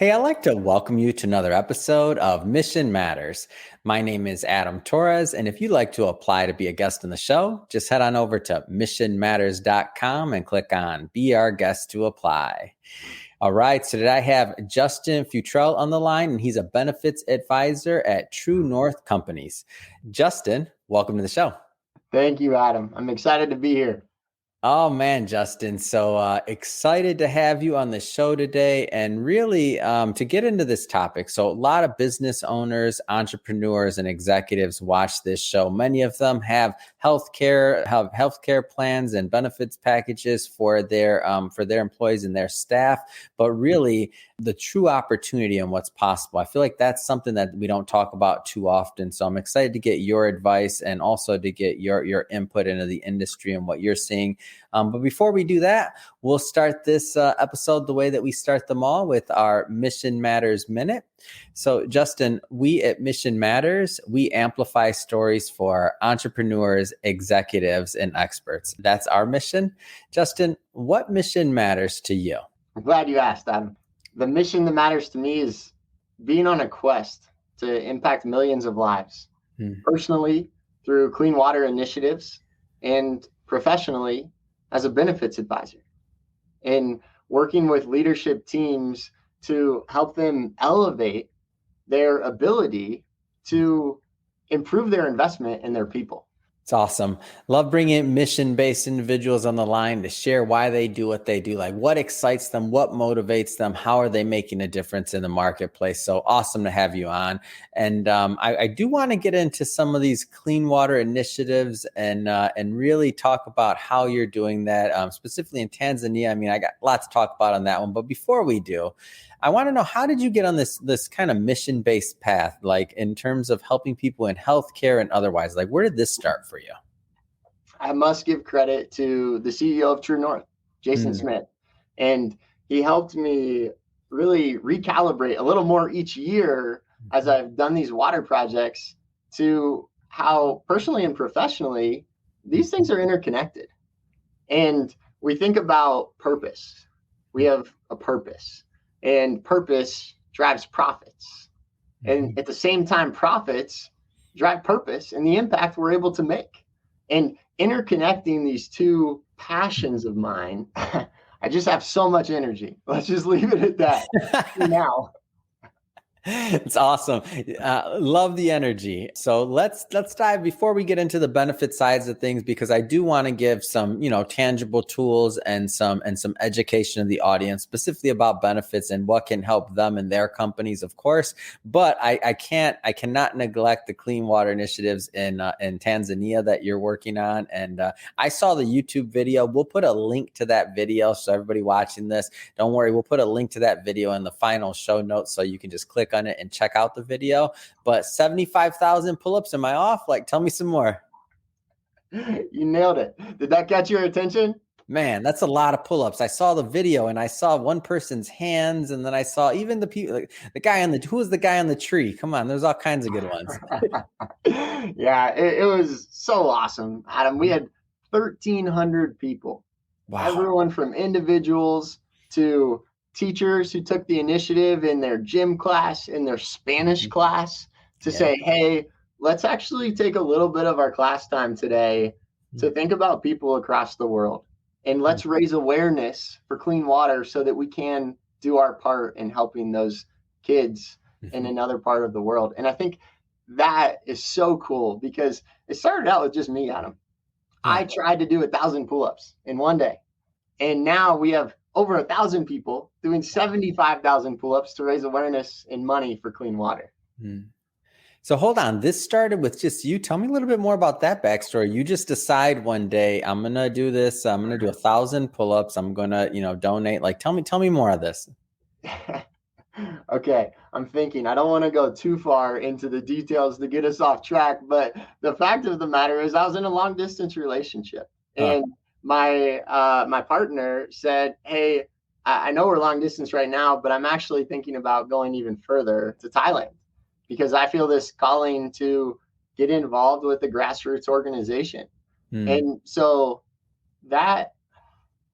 Hey, I'd like to welcome you to another episode of Mission Matters. My name is Adam Torres, and if you'd like to apply to be a guest on the show, just head on over to missionmatters.com and click on Be Our Guest to apply. All right, so today I have Justin Futrell on the line, and he's a benefits advisor at TrueNorth Companies. Justin, welcome to the show. Thank you, Adam. I'm excited to be here. Oh man, Justin. So excited to have you on the show today and really to get into this topic. So a lot of business owners, entrepreneurs, and executives watch this show. Many of them have healthcare plans and benefits packages for their employees and their staff, but really the true opportunity and what's possible. I feel like that's something that we don't talk about too often. So I'm excited to get your advice and also to get your input into the industry and what you're seeing. But before we do that, we'll start this episode the way that we start them all with our Mission Matters Minute. So Justin, we at Mission Matters, we amplify stories for entrepreneurs, executives, and experts. That's our mission. Justin, what mission matters to you? I'm glad you asked, Adam. The mission that matters to me is being on a quest to impact millions of lives, personally through clean water initiatives and professionally as a benefits advisor, and working with leadership teams to help them elevate their ability to improve their investment in their people. It's awesome. Love bringing mission-based individuals on the line to share why they do what they do, like what excites them, what motivates them, how are they making a difference in the marketplace. So awesome to have you on. And I do want to get into some of these clean water initiatives and really talk about how you're doing that, specifically in Tanzania. I mean, I got lots to talk about on that one. But before we do, I want to know, how did you get on this kind of mission-based path, like in terms of helping people in healthcare and otherwise? Like, where did this start for you? I must give credit to the CEO of TrueNorth, Jason Smith. And he helped me really recalibrate a little more each year as I've done these water projects to how personally and professionally these things are interconnected. And we think about purpose. We have a purpose. And purpose drives profits. And at the same time, profits drive purpose and the impact we're able to make. And interconnecting these two passions of mine, I just have so much energy. Let's just leave it at that for now. It's awesome. Love the energy. So let's dive before we get into the benefit sides of things, because I do want to give some, tangible tools and some education of the audience, specifically about benefits and what can help them and their companies, of course. But I cannot neglect the clean water initiatives in Tanzania that you're working on. And I saw the YouTube video. We'll put a link to that video. So everybody watching this, don't worry, we'll put a link to that video in the final show notes so you can just click on it and check out the video. But 75,000 pull-ups, am I off? Like, tell me some more. You nailed it. Did that catch your attention? Man, that's a lot of pull-ups. I saw the video and I saw one person's hands, and then I saw even the people, like the guy who was the guy on the tree? Come on, there's all kinds of good ones. Yeah, it was so awesome, Adam. We had 1,300 people. Wow. Everyone from individuals to teachers who took the initiative in their gym class, in their Spanish class, to say, hey, let's actually take a little bit of our class time today to think about people across the world. And let's raise awareness for clean water so that we can do our part in helping those kids in another part of the world. And I think that is so cool, because it started out with just me, Adam. I tried to do 1,000 pull-ups in one day. And now we have over 1,000 people doing 75,000 pull-ups to raise awareness and money for clean water. So hold on, this started with just you. Tell me a little bit more about that backstory. You just decide one day, I'm going to do this. I'm going to do 1,000 pull-ups. I'm going to, donate. Like, tell me more of this. Okay, I'm thinking I don't want to go too far into the details to get us off track, but the fact of the matter is I was in a long distance relationship, and my partner said, hey, I know we're long distance right now, but I'm actually thinking about going even further to Thailand, because I feel this calling to get involved with the grassroots organization. And so that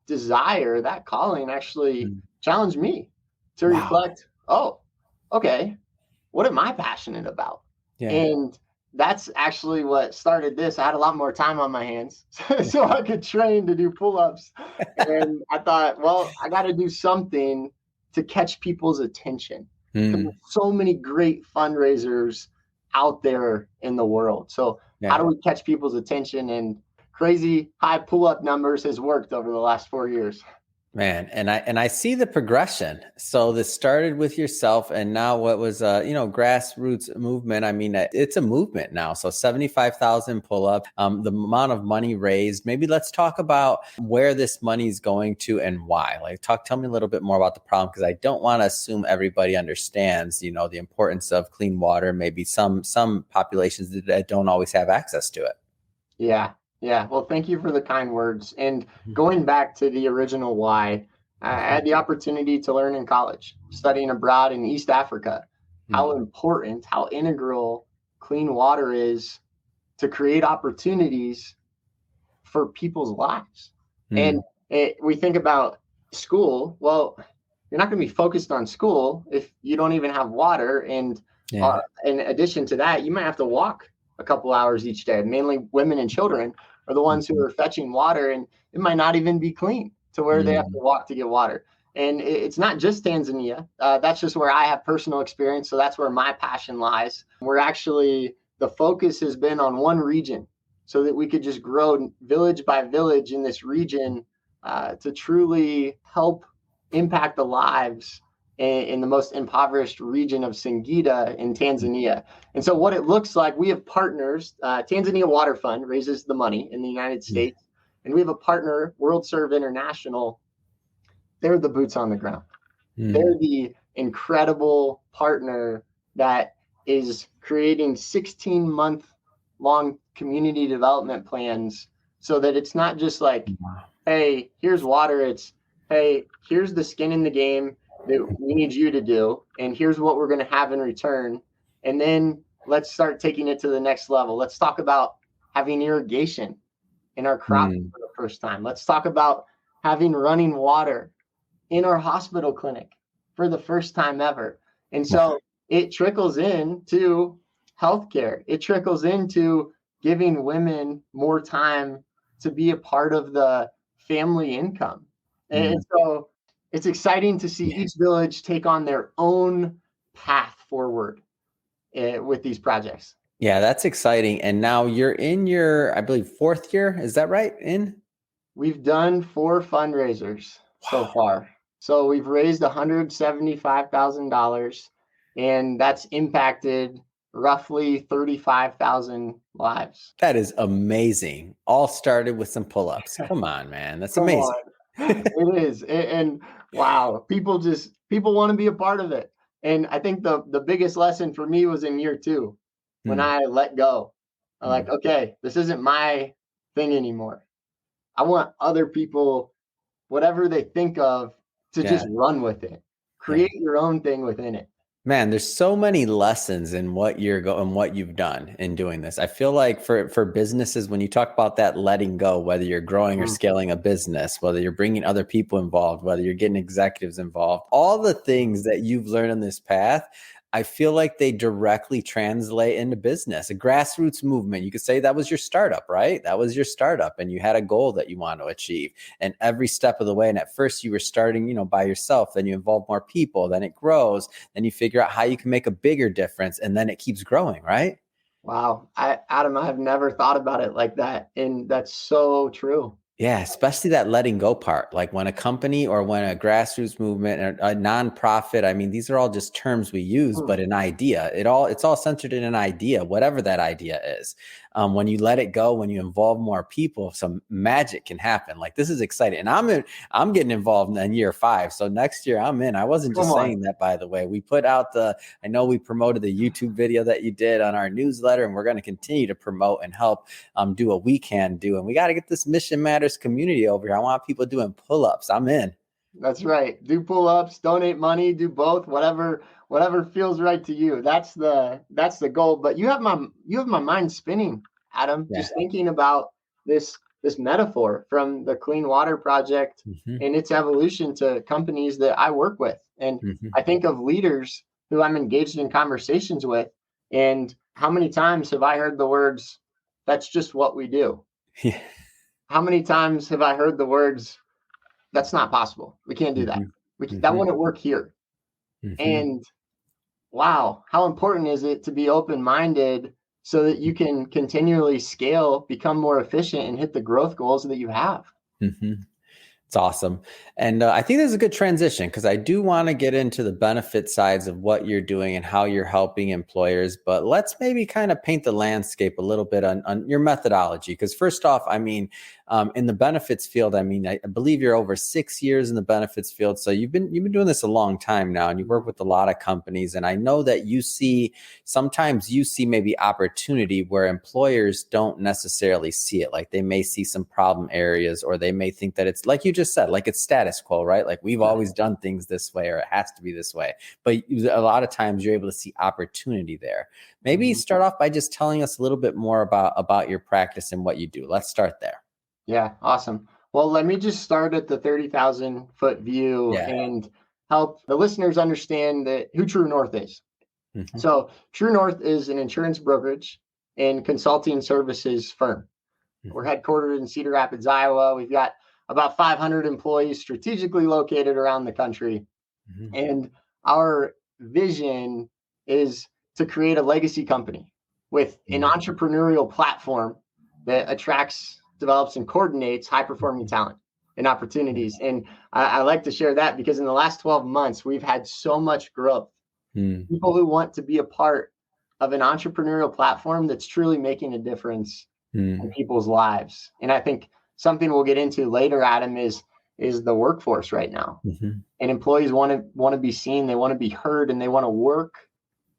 desire, that calling actually challenged me to reflect oh, okay, what am I passionate about? Yeah. And that's actually what started this. I had a lot more time on my hands, so I could train to do pull-ups. And I thought, well, I got to do something to catch people's attention because Mm, there's so many great fundraisers out there in the world. So how yeah. do we catch people's attention? And crazy high pull-up numbers has worked over the last 4 years. Man, and I see the progression. So this started with yourself, and now what was grassroots movement. I mean, it's a movement now. So 75,000 pull up, the amount of money raised. Maybe let's talk about where this money is going to and why. Like, tell me a little bit more about the problem, because I don't want to assume everybody understands, the importance of clean water. Maybe some populations that don't always have access to it. Yeah. Yeah. Well, thank you for the kind words. And going back to the original why, I had the opportunity to learn in college, studying abroad in East Africa, how important, how integral clean water is to create opportunities for people's lives. And Mm. we think about school. Well, you're not going to be focused on school if you don't even have water. And Yeah. in addition to that, you might have to walk a couple hours each day. Mainly women and children are the ones who are fetching water, and it might not even be clean to where they have to walk to get water. And it's not just Tanzania. That's just where I have personal experience. So that's where my passion lies. We're actually, the focus has been on one region so that we could just grow village by village in this region to truly help impact the lives in the most impoverished region of Singida in Tanzania. And so what it looks like, we have partners. Tanzania Water Fund raises the money in the United States, and we have a partner, World Serve International. They're the boots on the ground. They're the incredible partner that is creating 16-month long community development plans so that it's not just like, hey, here's water. It's, hey, here's the skin in the game that we need you to do, and here's what we're going to have in return. And then let's start taking it to the next level. Let's talk about having irrigation in our crops for the first time. Let's talk about having running water in our hospital clinic for the first time ever. And so it trickles into healthcare. It trickles into giving women more time to be a part of the family income. And so it's exciting to see each village take on their own path forward with these projects. Yeah, that's exciting. And now you're in your, I believe, fourth year. Is that right? We've done 4 fundraisers so far. So we've raised $175,000, and that's impacted roughly 35,000 lives. That is amazing. All started with some pull-ups. Come on, man. That's Come amazing. on. It is. And wow, people want to be a part of it. And I think the biggest lesson for me was in year 2 when I let go. I'm like, okay, this isn't my thing anymore. I want other people, whatever they think of, to just run with it. Create your own thing within it. Man, there's so many lessons in what what you've done in doing this. I feel like for businesses, when you talk about that letting go, whether you're growing or scaling a business, whether you're bringing other people involved, whether you're getting executives involved, all the things that you've learned on this path, I feel like they directly translate into business. A grassroots movement. You could say that was your startup, right? That was your startup, and you had a goal that you want to achieve. And every step of the way, and at first you were starting, by yourself, then you involve more people, then it grows, then you figure out how you can make a bigger difference, and then it keeps growing, right? Wow. Adam, I have never thought about it like that. And that's so true. Yeah, especially that letting go part. Like when a company or when a grassroots movement or a nonprofit, I mean, these are all just terms we use, but an idea, it's all centered in an idea, whatever that idea is. When you let it go, when you involve more people, some magic can happen. Like, this is exciting. And I'm getting involved in year 5. So next year I'm in. I wasn't just saying that, by the way. We put out I know we promoted the YouTube video that you did on our newsletter, and we're going to continue to promote and help do what we can do. And we got to get this Mission Matters community over here. I want people doing pull-ups. I'm in. That's right. Do pull-ups, donate money, do both, whatever feels right to you. That's the goal. But you have my mind spinning, Adam, just thinking about this metaphor from the Clean Water Project and its evolution to companies that I work with. And Mm-hmm. I think of leaders who I'm engaged in conversations with, and how many times have I heard the words, "That's just what we do"? Yeah. How many times have I heard the words, "That's not possible. We can't do that. That Mm-hmm. wouldn't work here." Mm-hmm. And wow, how important is it to be open-minded so that you can continually scale, become more efficient, and hit the growth goals that you have? Mm-hmm. It's awesome. And I think there's a good transition because I do want to get into the benefit sides of what you're doing and how you're helping employers. But let's maybe kind of paint the landscape a little bit on your methodology. Because first off, I mean, in the benefits field, I mean, I believe you're over 6 years in the benefits field. So you've been doing this a long time now, and you work with a lot of companies. And I know that sometimes you see maybe opportunity where employers don't necessarily see it. Like they may see some problem areas, or they may think that it's like you just said, like it's status quo, right? Like we've always done things this way, or it has to be this way. But a lot of times you're able to see opportunity there. Maybe start off by just telling us a little bit more about your practice and what you do. Let's start there. Yeah, awesome. Well, let me just start at the 30,000 foot view Yeah. and help the listeners understand who TrueNorth is. Mm-hmm. So TrueNorth is an insurance brokerage and consulting services firm. We're headquartered in Cedar Rapids, Iowa. We've got about 500 employees strategically located around the country. Mm-hmm. And our vision is to create a legacy company with an entrepreneurial platform that attracts, develops, and coordinates high-performing talent and opportunities. And I like to share that because in the last 12 months, we've had so much growth. People who want to be a part of an entrepreneurial platform that's truly making a difference in people's lives. And I think something we'll get into later, Adam, is the workforce right now. And employees want to be seen, they want to be heard, and they want to work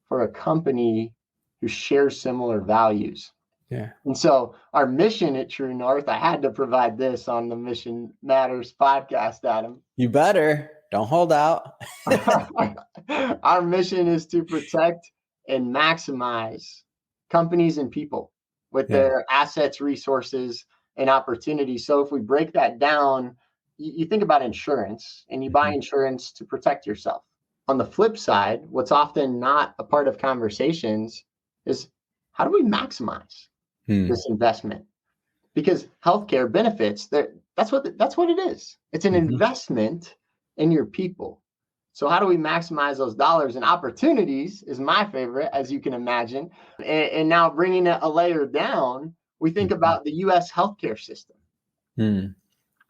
for a company who shares similar values. Yeah. And so our mission at TrueNorth, I had to provide this on the Mission Matters podcast, Adam. You better. Don't hold out. Our mission is to protect and maximize companies and people with their assets, resources, and opportunities. So if we break that down, you think about insurance, and you buy insurance to protect yourself. On the flip side, what's often not a part of conversations is, how do we maximize this investment? Because healthcare benefits, that's what it is. It's an investment in your people. So how do we maximize those dollars? And opportunities is my favorite, as you can imagine. And now bringing it a layer down, we think about the U.S. healthcare system.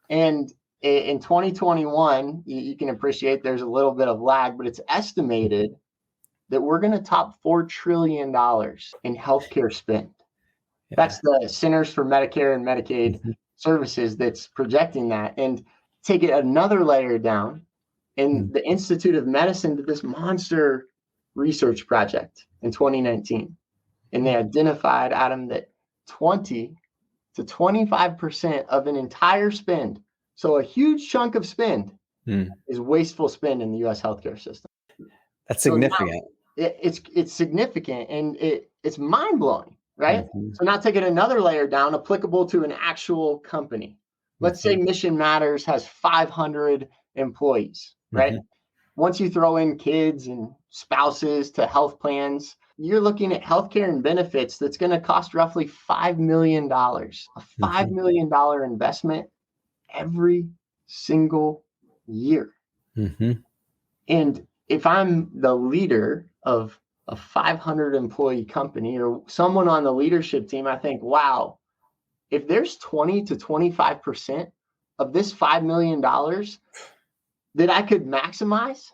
And in 2021, you can appreciate there's a little bit of lag, but it's estimated that we're going to top $4 trillion in healthcare spend. That's the Centers for Medicare and Medicaid Services that's projecting that. And take it another layer down, and the Institute of Medicine did this monster research project in 2019. And they identified, Adam, that 20 to 25% of an entire spend, so a huge chunk of spend, is wasteful spend in the U.S. healthcare system. That's significant. So it's significant, and it's mind-blowing, right? So now take it another layer down, applicable to an actual company. Let's say Mission Matters has 500 employees, right? Once you throw in kids and spouses to health plans, you're looking at healthcare and benefits that's going to cost roughly $5 million, a $5 million investment every single year. And if I'm the leader of a 500 employee company, or someone on the leadership team, I think, wow, if there's 20 to 25% of this $5 million that I could maximize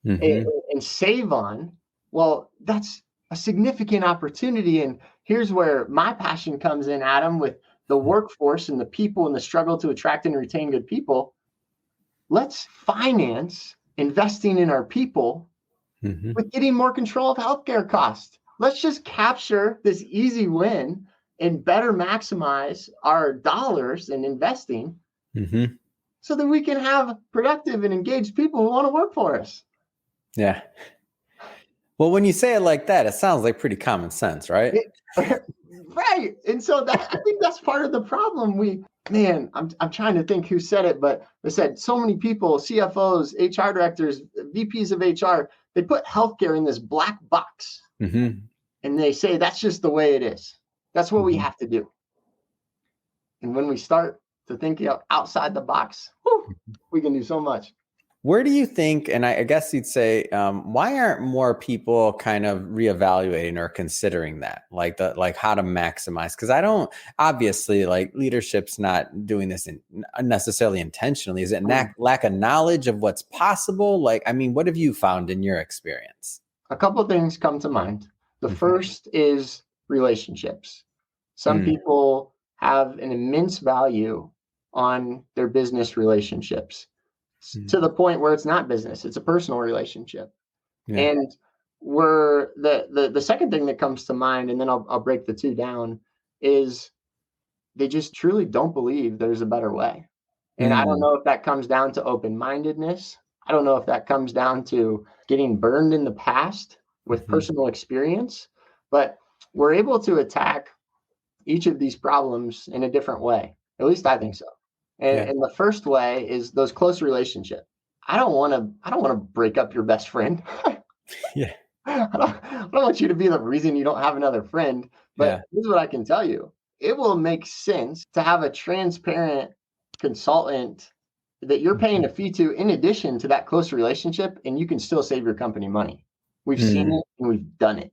and save on, well, that's a significant opportunity. And here's where my passion comes in, Adam, with the workforce and the people and the struggle to attract and retain good people. Let's finance investing in our people with getting more control of healthcare costs. Let's just capture this easy win and better maximize our dollars in investing so that we can have productive and engaged people who want to work for us. Yeah. Well, when you say it like that, it sounds like pretty common sense, right? Right. And so I think that's part of the problem. man, I'm trying to think who said it, but they said so many people, CFOs, HR directors, VPs of HR, they put healthcare in this black box. Mm-hmm. And they say that's just the way it is. That's what we have to do. And when we start to think outside the box, we can do so much. Where do you think, and I guess you'd say, why aren't more people kind of reevaluating or considering that, like how to maximize? Because I don't, obviously, like leadership's not doing this necessarily intentionally. Is it lack of knowledge of what's possible? Like, I mean, what have you found in your experience? A couple of things come to mind. The first is relationships. Some people have an immense value on their business relationships to the point where it's not business, it's a personal relationship. Yeah. And the second thing that comes to mind, and then I'll break the two down, is they just truly don't believe there's a better way. And I don't know if that comes down to open-mindedness. I don't know if that comes down to getting burned in the past with personal experience, but we're able to attack each of these problems in a different way. At least I think so. And the first way is those close relationships. I don't want to break up your best friend. Yeah. I don't want you to be the reason you don't have another friend. But here's what I can tell you. It will make sense to have a transparent consultant that you're paying a fee to in addition to that close relationship, and you can still save your company money. We've seen it and we've done it.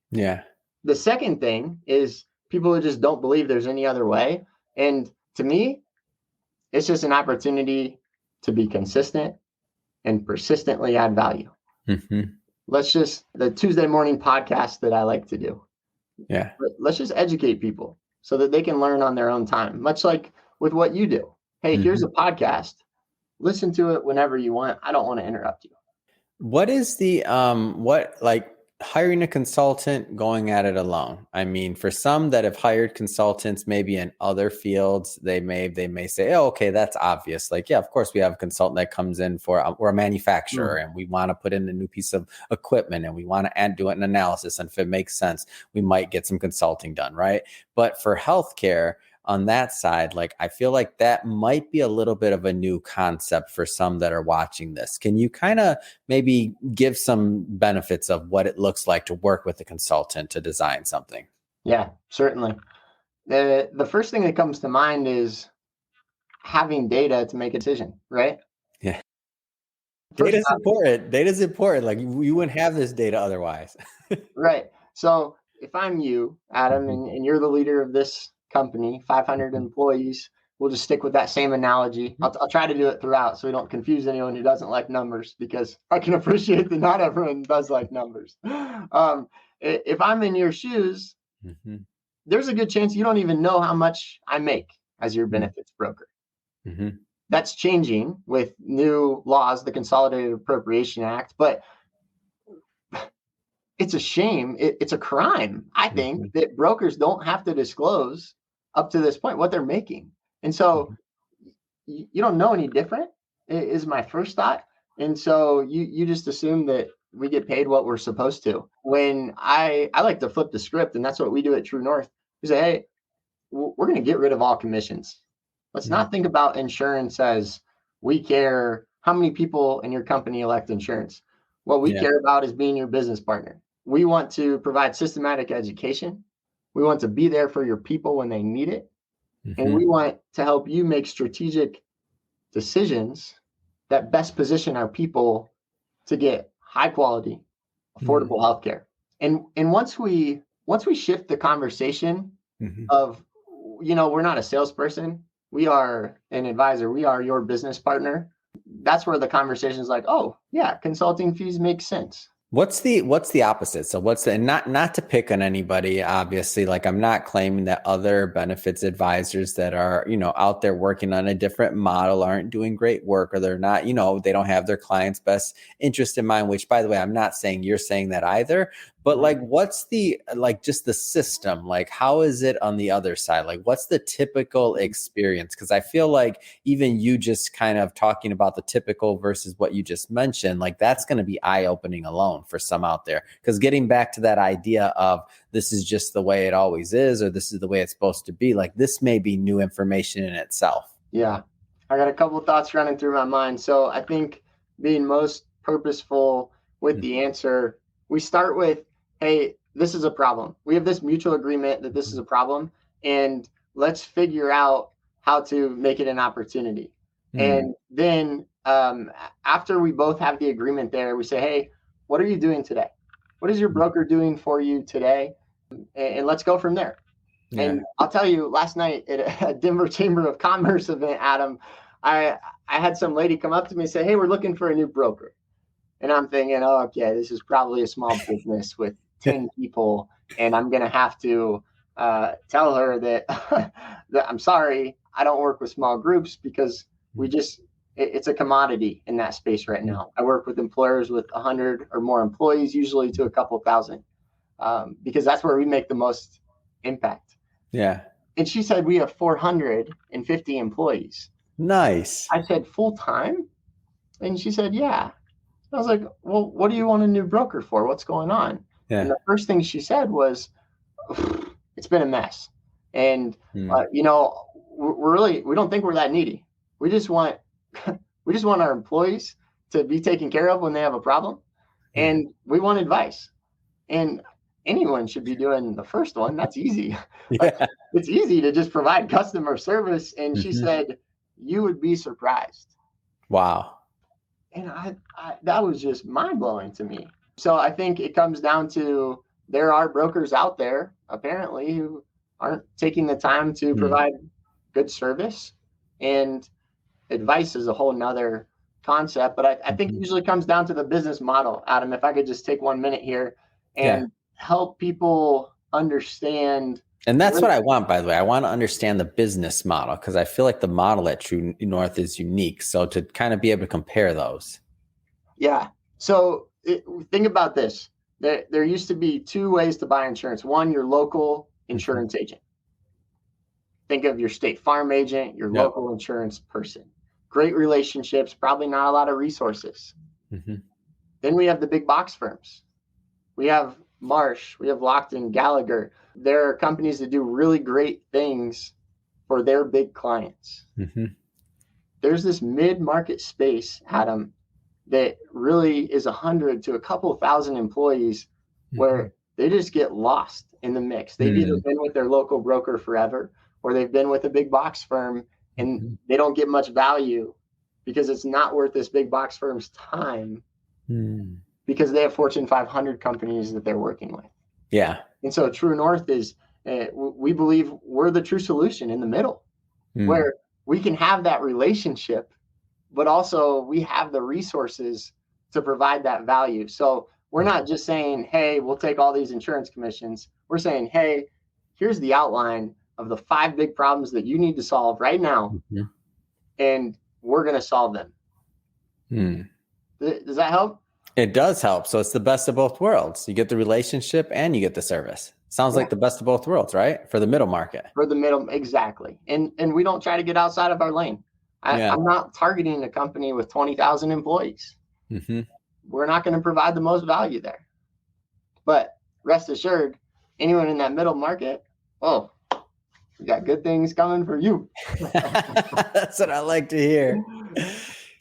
Yeah. The second thing is people who just don't believe there's any other way. And to me, it's just an opportunity to be consistent and persistently add value. The Tuesday morning podcast that I like to do. Yeah. Let's just educate people so that they can learn on their own time, much like with what you do. Hey, here's a podcast. Listen to it whenever you want. I don't want to interrupt you. What is the, hiring a consultant, going at it alone? I mean, for some that have hired consultants, maybe in other fields, they may say, oh, okay, that's obvious. Like, yeah, of course we have a consultant that comes in we're a manufacturer and we want to put in a new piece of equipment and we want to do an analysis. And if it makes sense, we might get some consulting done, right? But for healthcare, on that side, like, I feel like that might be a little bit of a new concept for some that are watching this. Can you kind of maybe give some benefits of what it looks like to work with a consultant to design something? Yeah, certainly. The first thing that comes to mind is having data to make a decision, right? Yeah. Data is important. Like, you wouldn't have this data otherwise. Right. So if I'm you, Adam, and you're the leader of this company, 500 employees, we'll just stick with that same analogy. I'll try to do it throughout so we don't confuse anyone who doesn't like numbers, because I can appreciate that not everyone does like numbers. If I'm in your shoes, there's a good chance you don't even know how much I make as your benefits broker. That's changing with new laws, the Consolidated Appropriation Act, but it's a shame. It's a crime, I think, that brokers don't have to disclose up to this point what they're making. And so you don't know any different is my first thought. And so you just assume that we get paid what we're supposed to. When I like to flip the script, and that's what we do at TrueNorth. We say, hey, we're going to get rid of all commissions. Let's not think about insurance as we care how many people in your company elect insurance. What we care about is being your business partner. We want to provide systematic education. We want to be there for your people when they need it. And we want to help you make strategic decisions that best position our people to get high quality, affordable healthcare. And once we shift the conversation of, we're not a salesperson, we are an advisor, we are your business partner. That's where the conversation is like, oh yeah, consulting fees make sense. What's the opposite? So and not to pick on anybody, obviously, like, I'm not claiming that other benefits advisors that are, out there working on a different model aren't doing great work, or they're not, they don't have their clients' best interest in mind, which, by the way, I'm not saying you're saying that either. But like, what's the, like, just the system? Like, how is it on the other side? Like, what's the typical experience? Because I feel like even you just kind of talking about the typical versus what you just mentioned, like that's going to be eye-opening alone for some out there. Because getting back to that idea of this is just the way it always is, or this is the way it's supposed to be, like this may be new information in itself. Yeah. I got a couple of thoughts running through my mind. So I think being most purposeful with the answer, we start with, hey, this is a problem. We have this mutual agreement that this is a problem, and let's figure out how to make it an opportunity. And then after we both have the agreement there, we say, hey, what are you doing today? What is your broker doing for you today? And let's go from there. Yeah. And I'll tell you, last night at a Denver Chamber of Commerce event, Adam, I had some lady come up to me and say, hey, we're looking for a new broker. And I'm thinking, oh, okay, this is probably a small business with 10 people. And I'm going to have to tell her that, that I'm sorry, I don't work with small groups because it's a commodity in that space right now. I work with employers with 100 or more employees, usually to a couple thousand, because that's where we make the most impact. Yeah. And she said, we have 450 employees. Nice. I said, full time? And she said, yeah. I was like, well, what do you want a new broker for? What's going on? Yeah. And the first thing she said was, it's been a mess. And, we don't think we're that needy. We just want our employees to be taken care of when they have a problem. And we want advice. And anyone should be doing the first one. That's easy. Yeah. It's easy to just provide customer service. And she said, you would be surprised. Wow. And I that was just mind blowing to me. So I think it comes down to there are brokers out there apparently who aren't taking the time to provide good service, and advice is a whole nother concept. But I think it usually comes down to the business model. Adam, if I could just take 1 minute here and help people understand. And that's what I want, by the way. I want to understand the business model because I feel like the model at TrueNorth is unique. So to kind of be able to compare those. Yeah. So think about this. There used to be 2 ways to buy insurance. One, your local insurance agent. Think of your State Farm agent, your local insurance person. Great relationships, probably not a lot of resources. Then we have the big box firms. We have Marsh, we have Lockton, Gallagher. There are companies that do really great things for their big clients. There's this mid-market space, Adam, that really is 100 to a couple thousand employees where they just get lost in the mix. They've either been with their local broker forever, or they've been with a big box firm and they don't get much value because it's not worth this big box firm's time because they have Fortune 500 companies that they're working with. Yeah. And so TrueNorth is, we believe we're the true solution in the middle where we can have that relationship, but also we have the resources to provide that value. So we're not just saying, hey, we'll take all these insurance commissions. We're saying, hey, here's the outline of the 5 big problems that you need to solve right now. And we're going to solve them. Does that help? It does help. So it's the best of both worlds. You get the relationship and you get the service. Sounds like the best of both worlds, right? For the middle market. For the middle, exactly. And we don't try to get outside of our lane. I'm not targeting a company with 20,000 employees. We're not going to provide the most value there. But rest assured, anyone in that middle market, we got good things coming for you. That's what I like to hear.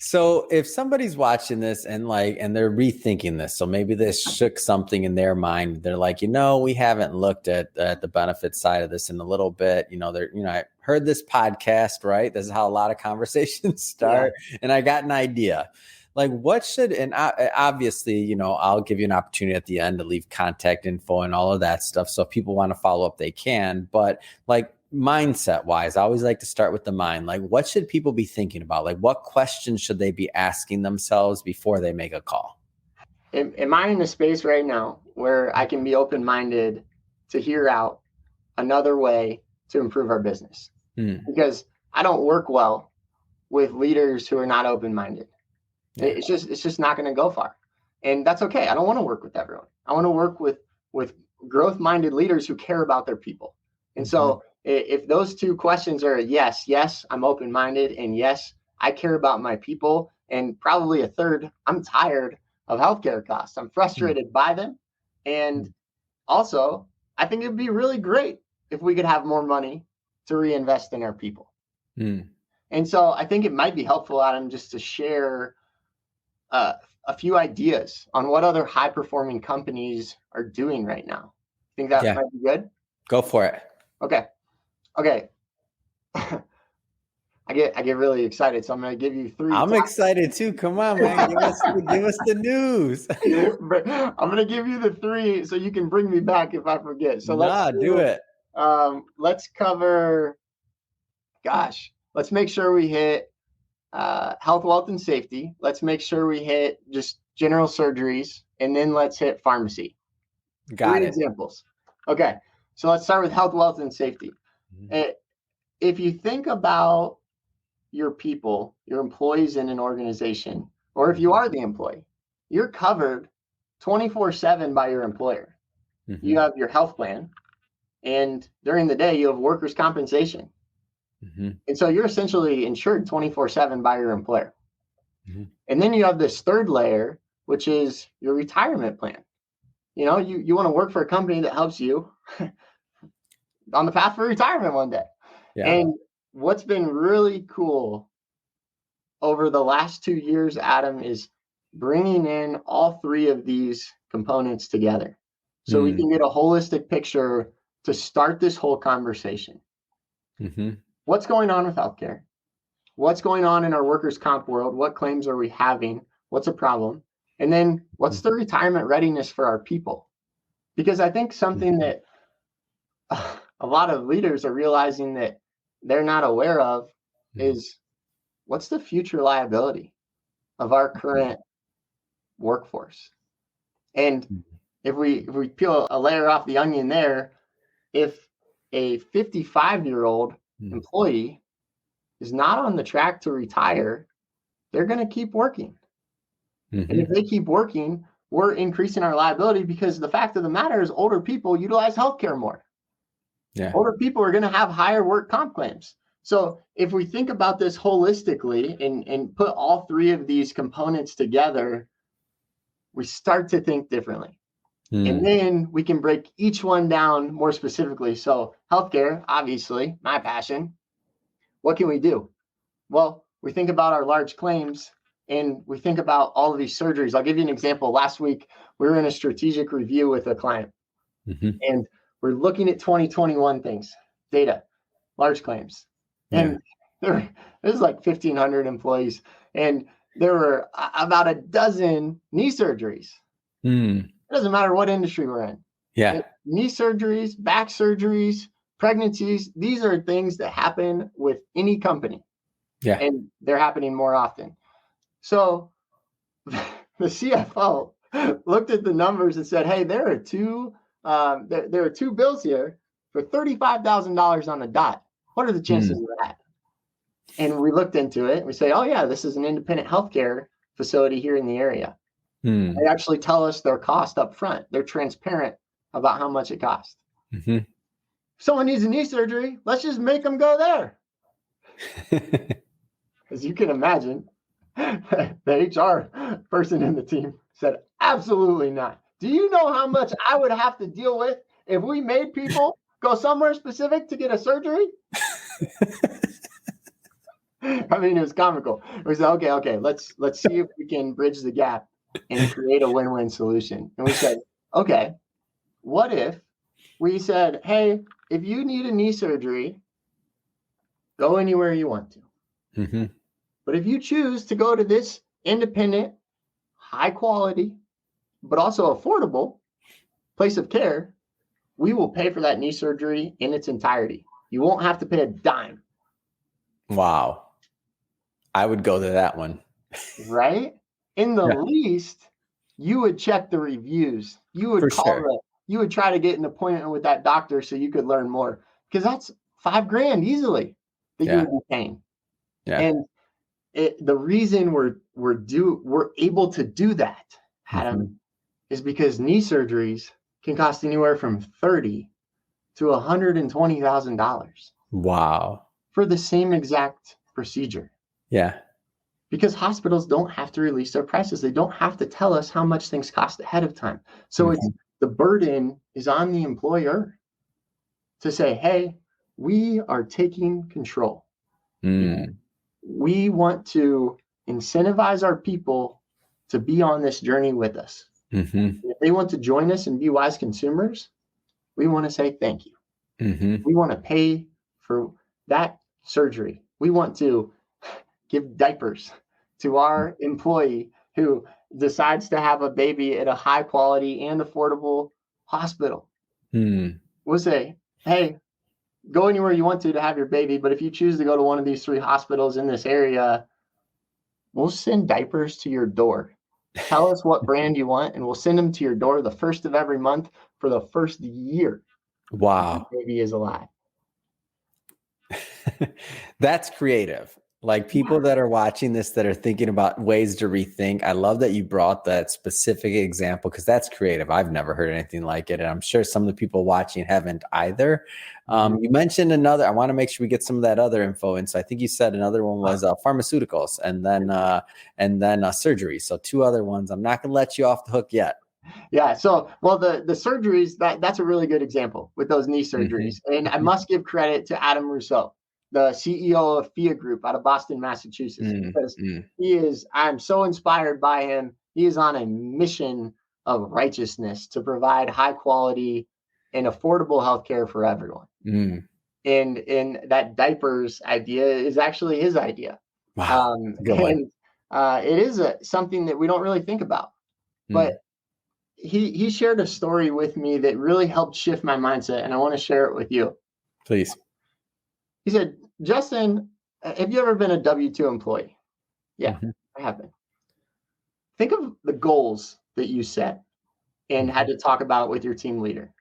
So if somebody's watching this and they're rethinking this, so maybe this shook something in their mind. They're like, we haven't looked at the benefit side of this in a little bit. I heard this podcast, right? This is how a lot of conversations start. And I got an idea. Like and obviously, I'll give you an opportunity at the end to leave contact info and all of that stuff. So if people want to follow up, they can. But mindset wise, I always like to start with the mind. Like, what should people be thinking about? Like, what questions should they be asking themselves before they make a call? Am I in a space right now where I can be open-minded to hear out another way to improve our business? Because I don't work well with leaders who are not open-minded. It's just not going to go far. And that's okay. I don't want to work with everyone. I want to work with with growth-minded leaders who care about their people. And so if those two questions are yes, I'm open-minded, and yes, I care about my people, and probably a third, I'm tired of healthcare costs. I'm frustrated by them. And also, I think it'd be really great if we could have more money to reinvest in our people. And so I think it might be helpful, Adam, just to share a few ideas on what other high-performing companies are doing right now. Think that might be good? Go for it. Okay. I get really excited, so I'm going to give you three. I'm excited too. Come on, man. Give us the news. I'm going to give you the three so you can bring me back if I forget. So let's do it. Let's cover, let's make sure we hit health, wealth, and safety. Let's make sure we hit just general surgeries, and then let's hit pharmacy. Got three it. Examples. Okay, so let's start with health, wealth, and safety. If you think about your people, your employees in an organization, or if you are the employee, you're covered 24/7 by your employer. You have your health plan, and during the day you have workers' compensation. And so you're essentially insured 24/7 by your employer. And then you have this third layer, which is your retirement plan. You know, you want to work for a company that helps you on the path for retirement one day. And what's been really cool over the last 2 years, Adam, is bringing in all three of these components together so we can get a holistic picture to start this whole conversation. What's going on with healthcare? What's going on in our workers' comp world? What claims are we having? What's a problem? And then what's the retirement readiness for our people? Because I think something that a lot of leaders are realizing that they're not aware of is what's the future liability of our current workforce? And if we peel a layer off the onion there, if a 55-year-old employee is not on the track to retire, they're going to keep working. And if they keep working, we're increasing our liability, because the fact of the matter is older people utilize healthcare more. Older people are going to have higher work comp claims. So if we think about this holistically and put all three of these components together, we start to think differently. And then we can break each one down more specifically. So healthcare, obviously, my passion. What can we do? Well, we think about our large claims, and we think about all of these surgeries. I'll give you an example. Last week, we were in a strategic review with a client, and we're looking at 2021 things, data, large claims. And there's like 1,500 employees, and there were about a dozen knee surgeries. It doesn't matter what industry we're in. Knee surgeries, back surgeries, pregnancies, these are things that happen with any company. And they're happening more often. So the CFO looked at the numbers and said, hey, there are two bills here for $35,000 on the dot. What are the chances of that? And we looked into it. And we say, oh, yeah, this is an independent healthcare facility here in the area. They actually tell us their cost up front. They're transparent about how much it costs. If someone needs a knee surgery, let's just make them go there. As you can imagine, the HR person in the team said, absolutely not. Do you know how much I would have to deal with if we made people go somewhere specific to get a surgery? I mean, it was comical. We said, okay, let's see if we can bridge the gap and create a win-win solution. And we said, okay, what if we said, hey, if you need a knee surgery, go anywhere you want to. But if you choose to go to this independent, high quality, but also affordable place of care, we will pay for that knee surgery in its entirety. You won't have to pay a dime. Wow. I would go to that one. Right? In the least, you would check the reviews. You would you would try to get an appointment with that doctor so you could learn more, because that's $5,000 easily that you would be paying. And the reason we're able to do that, Adam, is because knee surgeries can cost anywhere from $30,000 to $120,000. Wow. For the same exact procedure. Yeah. Because hospitals don't have to release their prices. They don't have to tell us how much things cost ahead of time. So it's the burden is on the employer to say, hey, we are taking control. We want to incentivize our people to be on this journey with us. If they want to join us and be wise consumers, we want to say thank you. We want to pay for that surgery. We want to give diapers to our employee who decides to have a baby at a high quality and affordable hospital. We'll say, hey, go anywhere you want to have your baby, but if you choose to go to one of these 3 hospitals in this area, we'll send diapers to your door. Tell us what brand you want, and we'll send them to your door the first of every month for the first year. Wow. The baby is alive. That's creative. Like people that are watching this that are thinking about ways to rethink. I love that you brought that specific example because that's creative. I've never heard anything like it. And I'm sure some of the people watching haven't either. You mentioned another, I want to make sure we get some of that other info. And so I think you said another one was pharmaceuticals and then surgery. So 2 other ones. I'm not going to let you off the hook yet. Yeah. So, well, the surgeries, that's a really good example with those knee surgeries. And I must give credit to Adam Rousseau, the CEO of FIA Group out of Boston, Massachusetts, because I'm so inspired by him. He is on a mission of righteousness to provide high quality and affordable healthcare for everyone. And that diapers idea is actually his idea. Wow. It is something that we don't really think about, but he shared a story with me that really helped shift my mindset, and I want to share it with you. Please. He said, Justin, have you ever been a W-2 employee? Yeah, I have been. Think of the goals that you set and had to talk about with your team leader.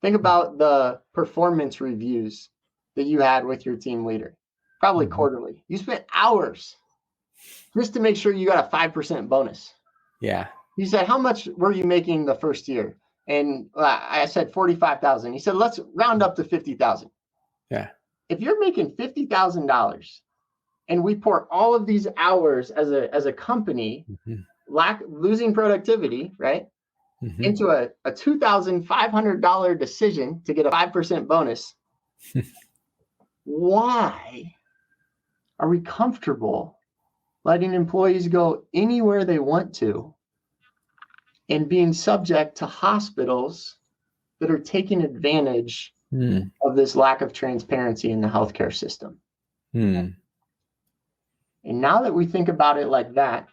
Think about the performance reviews that you had with your team leader, probably quarterly. You spent hours just to make sure you got a 5% bonus. Yeah. He said, how much were you making the first year? And I said 45,000. He said, let's round up to 50,000. Yeah. If you're making $50,000 and we pour all of these hours as a company, losing productivity, right, into a $2,500 decision to get a 5% bonus, why are we comfortable letting employees go anywhere they want to and being subject to hospitals that are taking advantage of this lack of transparency in the healthcare system? And now that we think about it like that,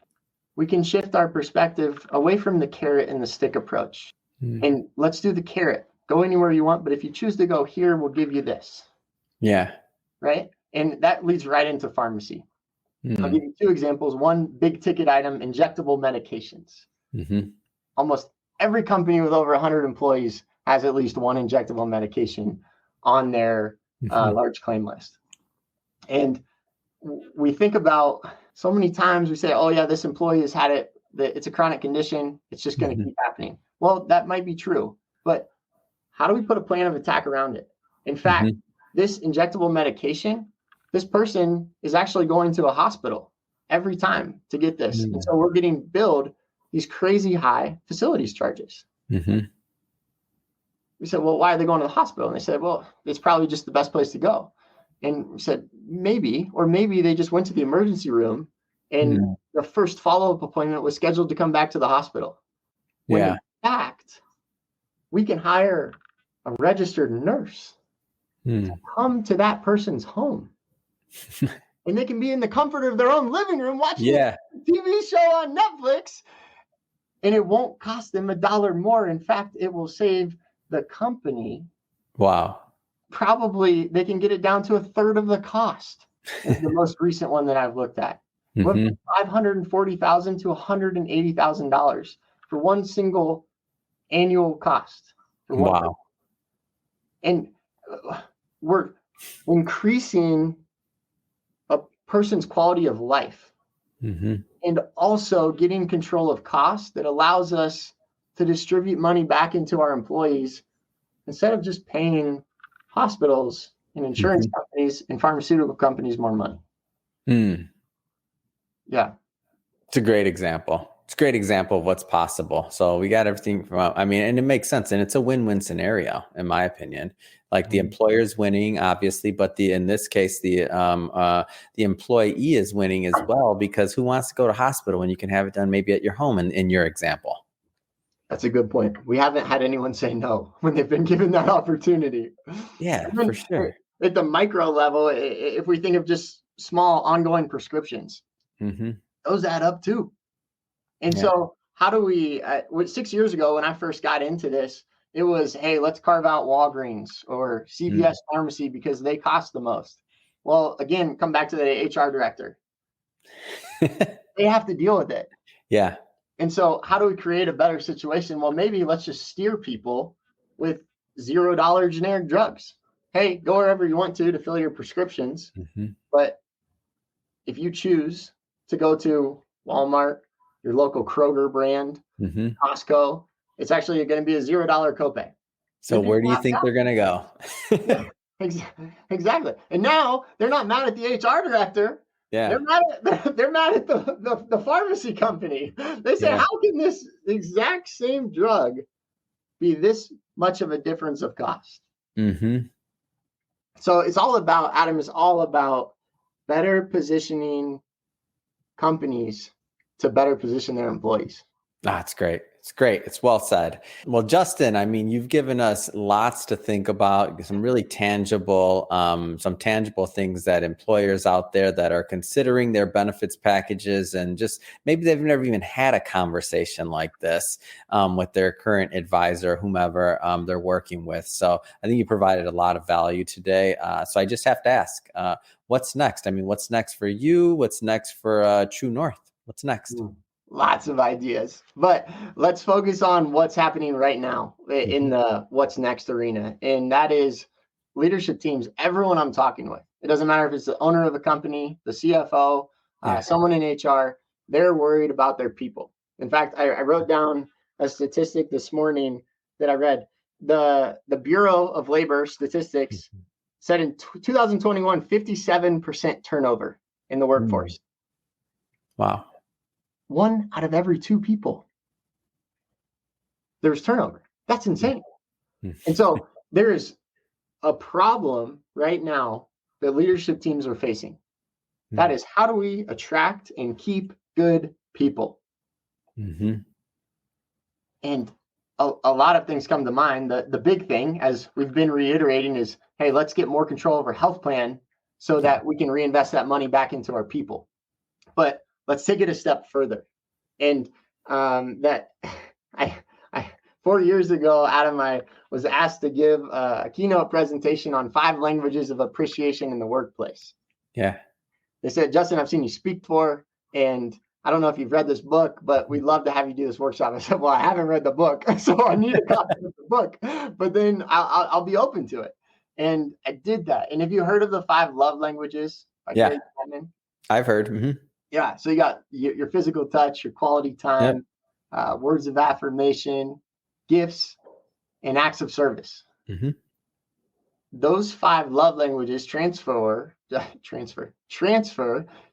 we can shift our perspective away from the carrot and the stick approach. And let's do the carrot. Go anywhere you want, but if you choose to go here, we'll give you this. Yeah. Right? And that leads right into pharmacy. I'll give you 2 examples. One, big ticket item, injectable medications. Almost every company with over 100 employees has at least one injectable medication on their large claim list. And we think about so many times we say, oh yeah, this employee has had it, it's a chronic condition, it's just going to keep happening. Well, that might be true, but how do we put a plan of attack around it? In fact, this injectable medication, this person is actually going to a hospital every time to get this. And so we're getting billed these crazy high facilities charges. We said, well, why are they going to the hospital? And they said, well, it's probably just the best place to go. And we said, maybe, or maybe they just went to the emergency room and the first follow-up appointment was scheduled to come back to the hospital. When in fact, we can hire a registered nurse to come to that person's home. And they can be in the comfort of their own living room watching a TV show on Netflix. And it won't cost them $1 more. In fact, it will save the company. Wow. Probably they can get it down to a third of the cost. Is the most recent one that I've looked at. $540,000 to $180,000 for one single annual cost. Wow. And we're increasing a person's quality of life and also getting control of costs that allows us to distribute money back into our employees instead of just paying hospitals and insurance companies and pharmaceutical companies more money. Yeah. It's a great example. It's a great example of what's possible. So we got everything from, I mean, and it makes sense. And it's a win-win scenario, in my opinion. Like the employer's winning, obviously, but in this case, the employee is winning as well, because who wants to go to hospital when you can have it done maybe at your home in your example? That's a good point. We haven't had anyone say no when they've been given that opportunity. Yeah, for sure. At the micro level, if we think of just small ongoing prescriptions, those add up too. And so how do we, 6 years ago when I first got into this, it was, hey, let's carve out Walgreens or CVS Pharmacy because they cost the most. Well, again, come back to the HR director. They have to deal with it. Yeah. And so how do we create a better situation? Well, maybe let's just steer people with $0 generic drugs. Hey, go wherever you want to fill your prescriptions. But if you choose to go to Walmart, your local Kroger brand, Costco, it's actually going to be a $0 copay. So where do you think they're going to go? Yeah, exactly. And now they're not mad at the HR director. Yeah. They're mad at the pharmacy company. They say, how can this exact same drug be this much of a difference of cost? So it's all about, Adam, is all about better positioning companies to better position their employees. That's great. It's great. It's well said. Well, Justin, I mean, you've given us lots to think about, some really tangible things that employers out there that are considering their benefits packages, and just maybe they've never even had a conversation like this with their current advisor, whomever they're working with. So I think you provided a lot of value today. So I just have to ask, what's next? I mean, what's next for you? What's next for TrueNorth? What's next? Lots of ideas, but let's focus on what's happening right now in the what's next arena. And that is leadership teams, everyone I'm talking with. It doesn't matter if it's the owner of a company, the CFO, someone in HR, they're worried about their people. In fact, I wrote down a statistic this morning that I read. The Bureau of Labor Statistics said in 2021, 57% turnover in the workforce. Wow. 1 out of every 2 people, there's turnover. That's insane. And so there is a problem right now that leadership teams are facing. That is, how do we attract and keep good people? And a lot of things come to mind. The big thing, as we've been reiterating, is, hey, let's get more control over health plan so that we can reinvest that money back into our people. But let's take it a step further. And 4 years ago, Adam, I was asked to give a keynote presentation on 5 languages of appreciation in the workplace. Yeah. They said, Justin, I've seen you speak before, and I don't know if you've read this book, but we'd love to have you do this workshop. I said, well, I haven't read the book, so I need a copy of the book, but then I'll be open to it. And I did that. And have you heard of the 5 love languages? Yeah, I've heard. Yeah. So you got your physical touch, your quality time, words of affirmation, gifts, and acts of service. Those 5 love languages transfer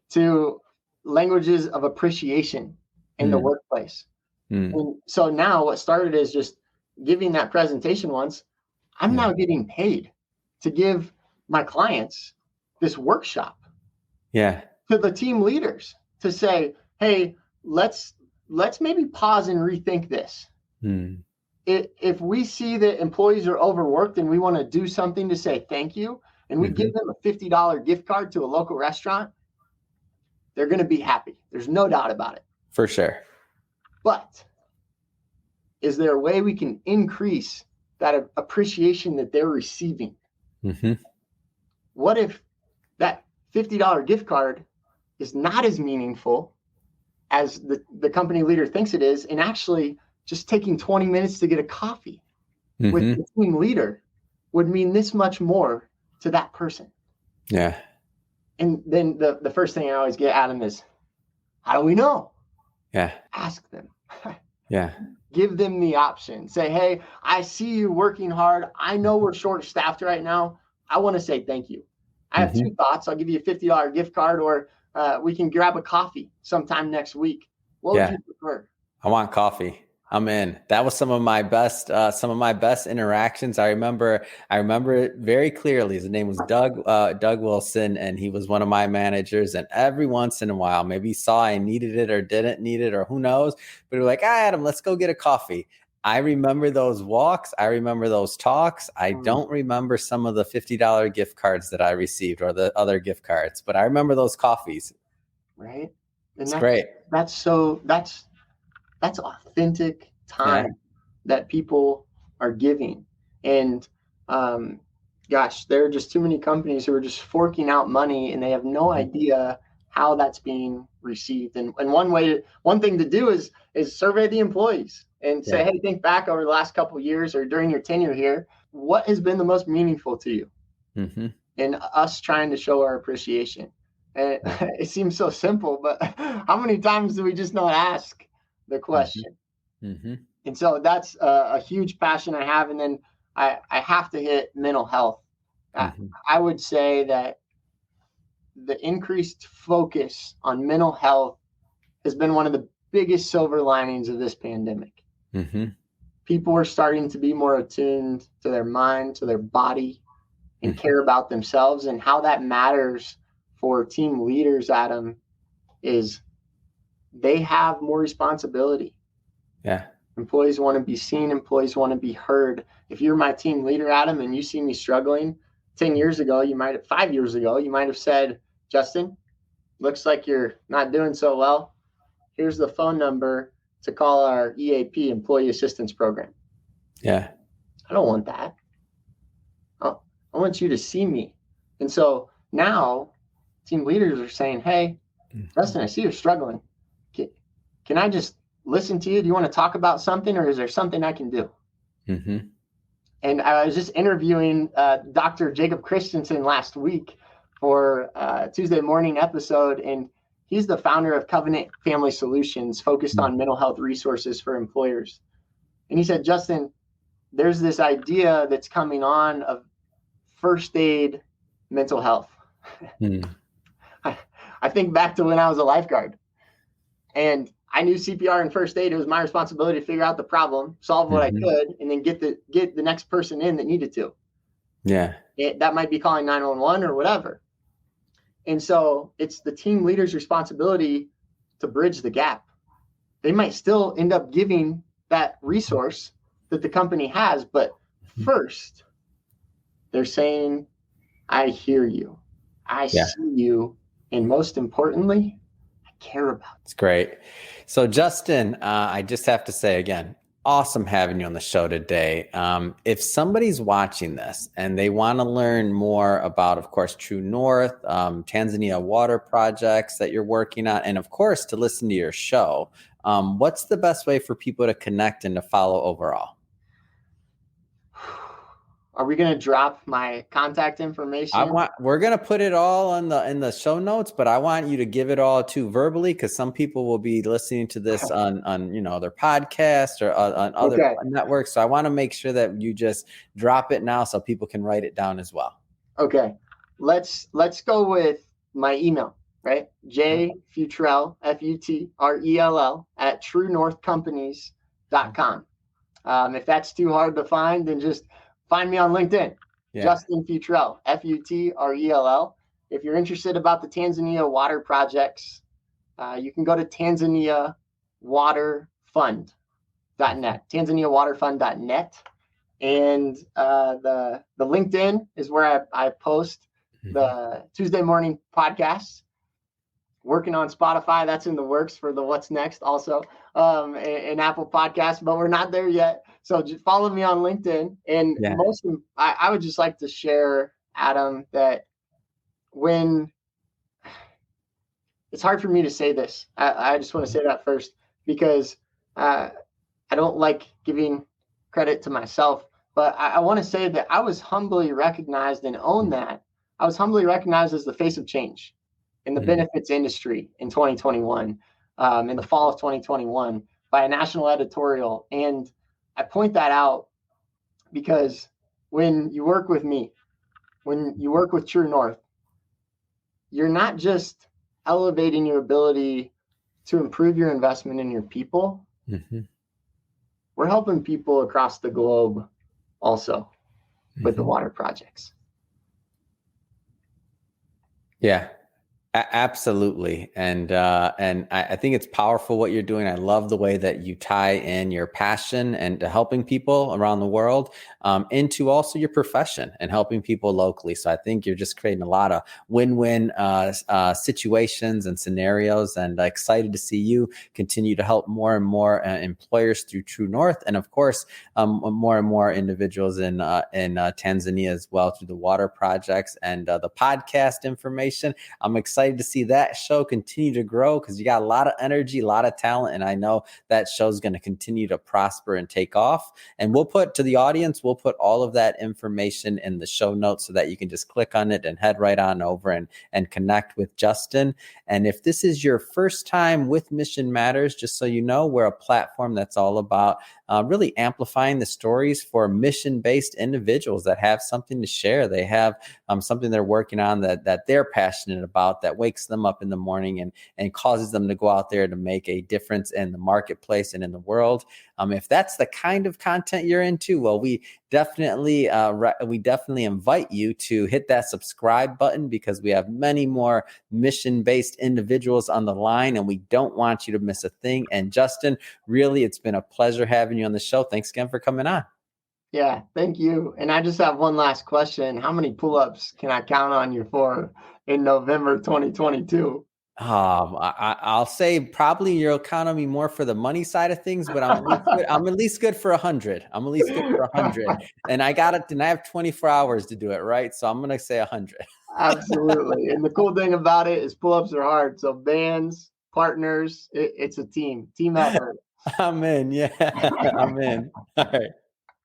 to languages of appreciation in the workplace. And so now what started is just giving that presentation once. I'm now getting paid to give my clients this workshop. Yeah. To the team leaders to say, hey, let's maybe pause and rethink this. If we see that employees are overworked and we want to do something to say thank you, and we give them a $50 gift card to a local restaurant, they're going to be happy. There's no doubt about it. For sure. But is there a way we can increase that appreciation that they're receiving? What if that $50 gift card is not as meaningful as the company leader thinks it is, and actually just taking 20 minutes to get a coffee with the team leader would mean this much more to that person? Yeah. And then the first thing I always get at them is, how do we know? Yeah. Ask them. Yeah. Give them the option. Say, hey, I see you working hard. I know we're short-staffed right now. I want to say thank you. I have two thoughts. I'll give you a $50 gift card, or we can grab a coffee sometime next week. What would you prefer? I want coffee. I'm in. That was some of my best interactions. I remember it very clearly. His name was Doug Wilson, and he was one of my managers. And every once in a while, maybe he saw I needed it or didn't need it, or who knows, but we're like, Adam, let's go get a coffee. I remember those walks. I remember those talks. I don't remember some of the $50 gift cards that I received or the other gift cards, but I remember those coffees. Right. And it's great. That's authentic time that people are giving. And gosh, there are just too many companies who are just forking out money and they have no idea how that's being received. And one thing to do is survey the employees and say, hey, think back over the last couple of years or during your tenure here, what has been the most meaningful to you? And us trying to show our appreciation. And it seems so simple, but how many times do we just not ask the question? And so that's a huge passion I have. And then I have to hit mental health. I would say that the increased focus on mental health has been one of the biggest silver linings of this pandemic. People are starting to be more attuned to their mind, to their body, and care about themselves. And how that matters for team leaders, Adam, is they have more responsibility. Employees want to be seen. Employees want to be heard. If you're my team leader, Adam, and you see me struggling 5 years ago, you might have said, Justin, looks like you're not doing so well. Here's the phone number to call our EAP, Employee Assistance Program. I don't want that. I want you to see me. And so now team leaders are saying, hey, Justin, I see you're struggling. Can I just listen to you? Do you want to talk about something, or is there something I can do? And I was just interviewing Dr. Jacob Christensen last week for a Tuesday morning episode, and he's the founder of Covenant Family Solutions, focused on mental health resources for employers. And he said, Justin, there's this idea that's coming on of first aid mental health. I think back to when I was a lifeguard, and I knew CPR and first aid. It was my responsibility to figure out the problem, solve what I could, and then get the next person in that needed to. That might be calling 911 or whatever. And so it's the team leader's responsibility to bridge the gap. They might still end up giving that resource that the company has, but first they're saying, I hear you, I see you, and most importantly, I care about you. It's great. So Justin, I just have to say again, awesome having you on the show today. If somebody's watching this and they want to learn more about, of course, TrueNorth, Tanzania water projects that you're working on, and of course, to listen to your show, what's the best way for people to connect and to follow overall? Are we going to drop my contact information? We're going to put it all in the show notes, but I want you to give it all to verbally, because some people will be listening to this on their podcast or on other networks. So I want to make sure that you just drop it now so people can write it down as well. Okay. Let's go with my email, right? Futrell, Futrell at TrueNorthCompanies.com. If that's too hard to find, then just find me on LinkedIn, Justin Futrell, Futrell. If you're interested about the Tanzania water projects, you can go to TanzaniaWaterFund.net, TanzaniaWaterFund.net. And the LinkedIn is where I post the Tuesday morning podcasts. Working on Spotify, that's in the works for the What's Next also, and Apple Podcasts, but we're not there yet. So just follow me on LinkedIn. And I would just like to share, Adam, that when it's hard for me to say this, I just want to say that first, because I don't like giving credit to myself, but I want to say that I was humbly recognized and own that. I was humbly recognized as the face of change in the benefits industry in 2021, in the fall of 2021, by a national editorial. And I point that out because when you work with me, when you work with TrueNorth, you're not just elevating your ability to improve your investment in your people. Mm-hmm. We're helping people across the globe also with the water projects. Yeah. Absolutely. And I think it's powerful what you're doing. I love the way that you tie in your passion and to helping people around the world into also your profession and helping people locally. So I think you're just creating a lot of win-win situations and scenarios, and excited to see you continue to help more and more employers through TrueNorth, and of course more and more individuals in Tanzania as well through the water projects and the podcast information. I'm excited to see that show continue to grow because you got a lot of energy, a lot of talent, and I know that show's going to continue to prosper and take off. And we'll put to the audience, we'll put all of that information in the show notes so that you can just click on it and head right on over and connect with Justin. And if this is your first time with Mission Matters, just so you know, we're a platform that's all about really amplifying the stories for mission-based individuals that have something to share. They have something they're working on that they're passionate about, that wakes them up in the morning and causes them to go out there to make a difference in the marketplace and in the world. If that's the kind of content you're into, well, we definitely invite you to hit that subscribe button, because we have many more mission-based individuals on the line, and we don't want you to miss a thing. And Justin, really, it's been a pleasure having you on the show. Thanks again for coming on. Yeah, thank you. And I just have one last question. How many pull-ups can I count on you for in November 2022? I'll say probably you'll count on me more for the money side of things, but I'm at least good for 100. I'm at least good for 100. And I got it, and I have 24 hours to do it, right? So I'm going to say 100. Absolutely. And the cool thing about it is pull-ups are hard. So bands, partners, it's a team effort. I'm in. Yeah, I'm in. All right.